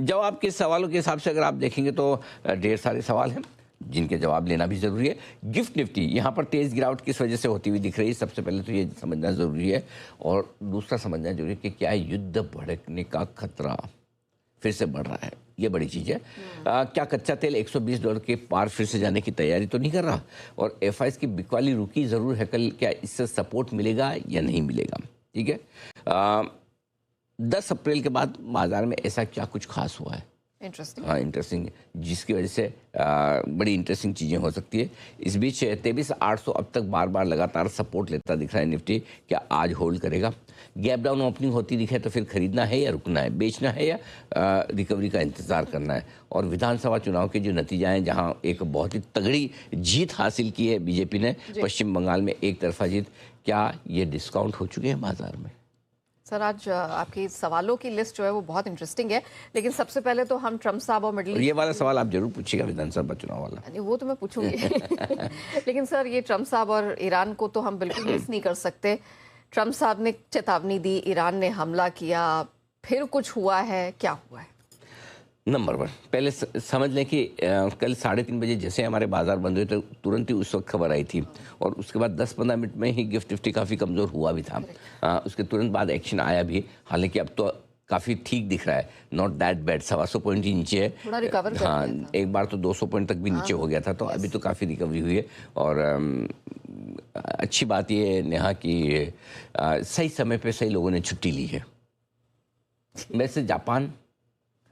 जवाब के सवालों के हिसाब से अगर आप देखेंगे तो ढेर सारे सवाल हैं जिनके जवाब लेना भी ज़रूरी है। गिफ्ट निफ्टी यहाँ पर तेज़ गिरावट किस वजह से होती हुई दिख रही है, सबसे पहले तो ये समझना ज़रूरी है। और दूसरा समझना जरूरी है कि क्या युद्ध भड़कने का खतरा फिर से बढ़ रहा है, ये बड़ी चीज़ है। क्या कच्चा तेल $120 के पार फिर से जाने की तैयारी तो नहीं कर रहा? और एफआईएस की बिकवाली रुकी ज़रूर है कल, क्या इससे सपोर्ट मिलेगा या नहीं मिलेगा? ठीक है। 10 अप्रैल के बाद बाजार में ऐसा क्या कुछ खास हुआ है? इंटरेस्टिंग। हाँ, इंटरेस्टिंग, जिसकी वजह से बड़ी इंटरेस्टिंग चीज़ें हो सकती है। इस बीच 23,800 अब तक बार बार लगातार सपोर्ट लेता दिख रहा है निफ्टी। क्या आज होल्ड करेगा? गैप डाउन ओपनिंग होती दिखे तो फिर खरीदना है या रुकना है, बेचना है या रिकवरी का इंतज़ार करना है? और विधानसभा चुनाव के जो नतीजा हैं, जहाँ एक बहुत ही तगड़ी जीत हासिल की है बीजेपी ने पश्चिम बंगाल में, एक तरफा जीत, क्या ये डिस्काउंट हो चुके हैं बाजार में? सर, आज आपकी सवालों की लिस्ट जो है वो बहुत इंटरेस्टिंग है, लेकिन सबसे पहले तो हम ट्रम्प साहब और मिडिल ईस्ट, ये वाला सवाल आप जरूर पूछिएगा विधानसभा चुनाव वाला। वो तो मैं पूछूंगी लेकिन सर, ये ट्रम्प साहब और ईरान को तो हम बिल्कुल मिस नहीं कर सकते। ट्रम्प साहब ने चेतावनी दी, ईरान ने हमला किया, फिर कुछ हुआ है, क्या हुआ है? नंबर 1, पहले समझ लें कि कल 3:30 बजे जैसे हमारे बाजार बंद हुए तो तुरंत ही उस वक्त खबर आई थी, और उसके बाद 10-15 मिनट में ही गिफ्ट निफ्टी काफ़ी कमज़ोर हुआ भी था। उसके तुरंत बाद एक्शन आया भी, हालांकि अब तो काफ़ी ठीक दिख रहा है, नॉट दैट बैड। 125 पॉइंट ही नीचे है, थोड़ा रिकवर कर हाँ, लिया था। एक बार तो 200 पॉइंट तक भी नीचे हो गया था, तो अभी तो काफ़ी रिकवरी हुई है। और अच्छी बात ये है नेहा कि सही समय पे सही लोगों ने छुट्टी ली है। वैसे जापान,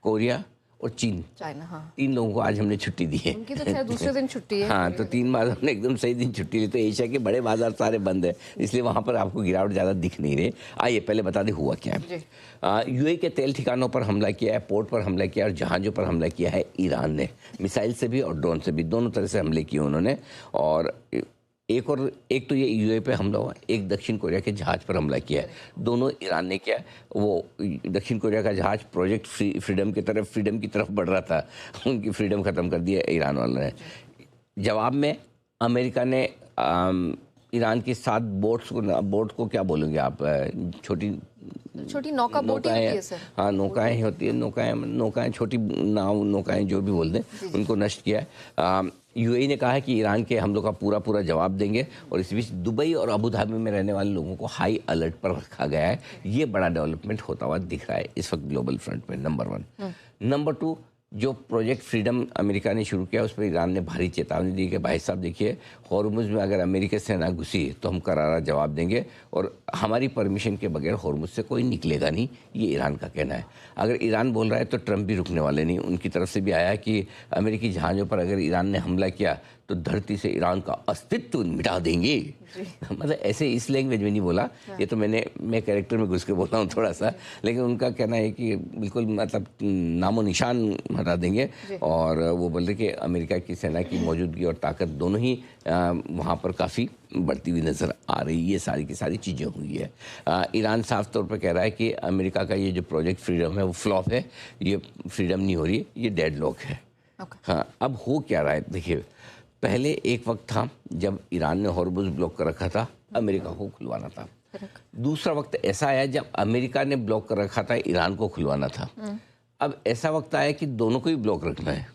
कोरिया और चीन, चाइना, हाँ, 3 लोगों को आज हमने छुट्टी दी है। उनकी तो शायद दूसरे दिन छुट्टी है। हाँ, तो 3 बार हमने एकदम सही दिन छुट्टी ली, तो एशिया के बड़े बाजार सारे बंद है, इसलिए वहाँ पर आपको गिरावट ज़्यादा दिख नहीं रही। आइए पहले बता दें हुआ क्या है। यूएई के तेल ठिकानों पर हमला किया है, पोर्ट पर हमला किया है और जहाज़ों पर हमला किया है ईरान ने, मिसाइल से भी और ड्रोन से भी, दोनों तरह से हमले किए उन्होंने। और एक तो ये यूएई पे हमला हुआ, एक दक्षिण कोरिया के जहाज़ पर हमला किया है, दोनों ईरान ने किया है। वो दक्षिण कोरिया का जहाज़ प्रोजेक्ट फ्रीडम की तरफ बढ़ रहा था, उनकी फ्रीडम ख़त्म कर दी है ईरान वालों ने। जवाब में अमेरिका ने ईरान की 7 बोट को क्या बोलोगे आप, छोटी नौका बोट ही होती है सर। हाँ, नौकाएं होती है, नौकाएं छोटी नाव, नौकाएं जो भी बोल दें, उनको नष्ट किया है। यूएई ने कहा है कि ईरान के हमलों का पूरा जवाब देंगे, और इस बीच दुबई और अबू धाबी में रहने वाले लोगों को हाई अलर्ट पर रखा गया है। ये बड़ा डेवलपमेंट होता हुआ दिख रहा है इस वक्त ग्लोबल फ्रंट में, नंबर 1। नंबर 2, जो प्रोजेक्ट फ्रीडम अमेरिका ने शुरू किया, उस पर ईरान ने भारी चेतावनी दी कि भाई साहब देखिए, हॉर्मुज़ में अगर अमेरिका सेना घुसी तो हम करारा जवाब देंगे, और हमारी परमिशन के बगैर हॉर्मुज़ से कोई निकलेगा नहीं, ये ईरान का कहना है। अगर ईरान बोल रहा है तो ट्रंप भी रुकने वाले नहीं। उनकी तरफ से भी आया कि अमेरिकी जहाज़ों पर अगर ईरान ने हमला किया तो धरती से ईरान का अस्तित्व मिटा देंगे। मतलब ऐसे इस लैंग्वेज में नहीं बोला, ये तो मैं कैरेक्टर में घुस के बोल रहा हूँ थोड़ा सा, लेकिन उनका कहना है कि बिल्कुल मतलब नामो निशान हटा देंगे। और वो बोल रहे कि अमेरिका की सेना की मौजूदगी और ताकत दोनों ही वहाँ पर काफ़ी बढ़ती हुई नज़र आ रही है। ये सारी की सारी चीज़ें हुई है। ईरान साफ तौर पर कह रहा है कि अमेरिका का ये जो प्रोजेक्ट फ्रीडम है वो फ्लॉप है, ये फ्रीडम नहीं हो रही है, ये डेडलॉक है। हाँ, अब हो क्या रहा है देखिए, पहले एक वक्त था जब ईरान ने हॉर्मुज़ ब्लॉक कर रखा था, अमेरिका को खुलवाना था। दूसरा वक्त ऐसा आया जब अमेरिका ने ब्लॉक कर रखा था, ईरान को खुलवाना था। अब ऐसा वक्त आया कि दोनों को ही ब्लॉक रखना है,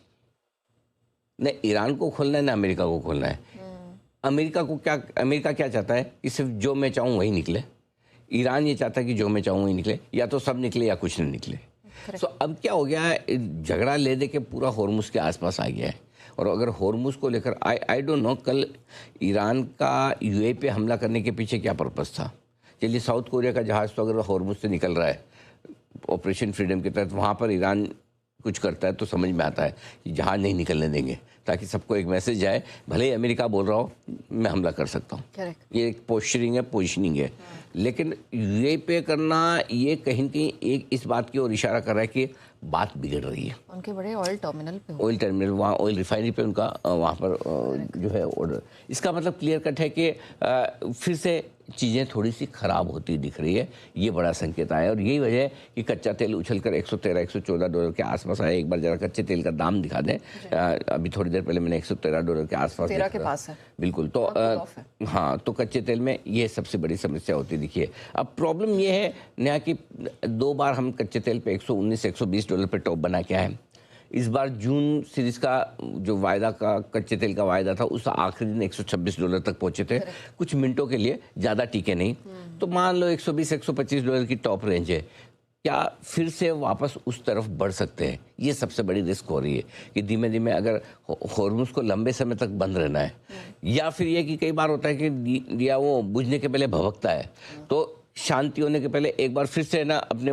न ईरान को खोलना है न अमेरिका को खोलना है। अमेरिका क्या चाहता है कि सिर्फ जो मैं चाहूँ वही निकले, ईरान ये चाहता है कि जो मैं चाहूँ वही निकले, या तो सब निकले या कुछ नहीं निकले। तो अब क्या हो गया है, झगड़ा ले दे के पूरा हॉर्मुज़ के आसपास आ गया है। और अगर हॉर्मुज़ को लेकर आई डोंट नो कल ईरान का यूएई पे हमला करने के पीछे क्या पर्पस था। चलिए, साउथ कोरिया का जहाज़ तो अगर हॉर्मुज़ से निकल रहा है ऑपरेशन फ्रीडम के तहत, वहाँ पर ईरान कुछ करता है तो समझ में आता है कि जहाज़ नहीं निकलने देंगे, ताकि सबको एक मैसेज जाए, भले ही अमेरिका बोल रहा हो मैं हमला कर सकता हूँ। ये एक पोजिशनिंग है। लेकिन यूएई पे करना ये कहीं न कहीं एक इस बात की ओर इशारा कर रहा है कि बात बिगड़ रही है। उनके बड़े ऑयल टर्मिनल वहाँ ऑयल रिफाइनरी पे उनका वहाँ पर जो है ऑर्डर, इसका मतलब क्लियर कट है कि फिर से चीज़ें थोड़ी सी ख़राब होती दिख रही है। ये बड़ा संकेत आया, और यही वजह है कि कच्चा तेल उछलकर $113-114 के आसपास आया। एक बार जरा कच्चे तेल का दाम दिखा दें। अभी थोड़ी देर पहले मैंने $113 के आसपास 13 के पास है बिल्कुल। तो हाँ, तो कच्चे तेल में ये सबसे बड़ी समस्या होती दिखी है। अब प्रॉब्लम ये है नया कि 2 बार हम कच्चे तेल पे $119-120 $150 पे टॉप बना के आए। इस बार जून सीरीज का जो वायदा का कच्चे तेल का वायदा था उस आखिरी दिन $126 तक पहुंचे थे, कुछ मिनटों के लिए, ज़्यादा टिके नहीं। तो मान लो $120-125 की टॉप रेंज है, क्या फिर से वापस उस तरफ बढ़ सकते हैं? ये सबसे बड़ी रिस्क हो रही है कि धीमे धीमे अगर हॉर्मूज को लंबे समय तक बंद रहना है, या फिर ये कि कई बार होता है कि दिया वो बुझने के पहले भभकता है, तो शांति होने के पहले एक बार फिर से ना अपने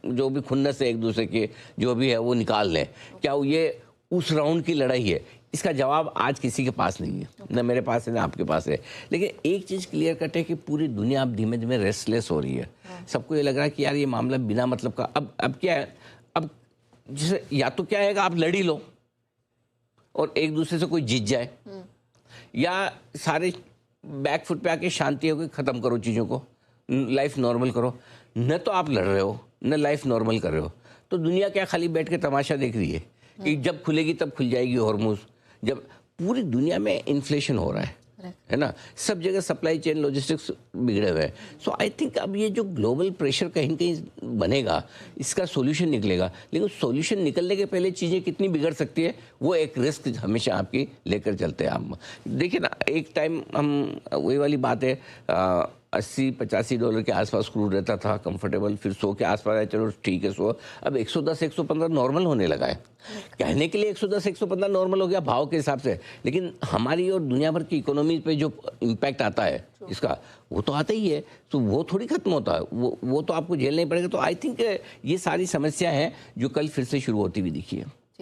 जो भी खुन्नस है एक दूसरे के जो भी है वो निकाल लें। क्या ये उस राउंड की लड़ाई है? इसका जवाब आज किसी के पास नहीं है, ना मेरे पास है ना आपके पास है। लेकिन एक चीज़ क्लियर कट है कि पूरी दुनिया अब धीमे धीमे रेस्टलेस हो रही है। सबको ये लग रहा है कि यार ये मामला बिना मतलब का, अब क्या है, अब जैसे या तो क्या है कि आप लड़ ही लो और एक दूसरे से कोई जीत जाए, या सारे बैक फुट पे आके शांति होकर ख़त्म करो चीज़ों को, लाइफ नॉर्मल करो। न तो आप लड़ रहे हो न लाइफ नॉर्मल कर रहे हो, तो दुनिया क्या खाली बैठ के तमाशा देख रही है कि जब खुलेगी तब खुल जाएगी हॉर्मूज? जब पूरी दुनिया में इन्फ्लेशन हो रहा है ना, सब जगह सप्लाई चेन लॉजिस्टिक्स बिगड़े हुए हैं। सो आई थिंक अब ये जो ग्लोबल प्रेशर कहीं कहीं बनेगा, इसका सॉल्यूशन निकलेगा, लेकिन सॉल्यूशन निकलने के पहले चीज़ें कितनी बिगड़ सकती है वो एक रिस्क हमेशा आपकी लेकर चलते हैं। आप देखिए ना, एक टाइम हम वही वाली बात है, $80-85 के आसपास क्रूड रहता था कंफर्टेबल, फिर 100 के आसपास है, चलो ठीक है 100, अब 110-115 नॉर्मल होने लगा है। कहने के लिए 110-115 नॉर्मल हो गया भाव के हिसाब से, लेकिन हमारी और दुनिया भर की इकोनॉमी पे जो इम्पैक्ट आता है इसका, वो तो आता ही है, तो वो थोड़ी खत्म होता है, वो तो आपको झेलना ही पड़ेगा। तो आई थिंक ये सारी समस्या है जो कल फिर से शुरू होती हुई दिखी है।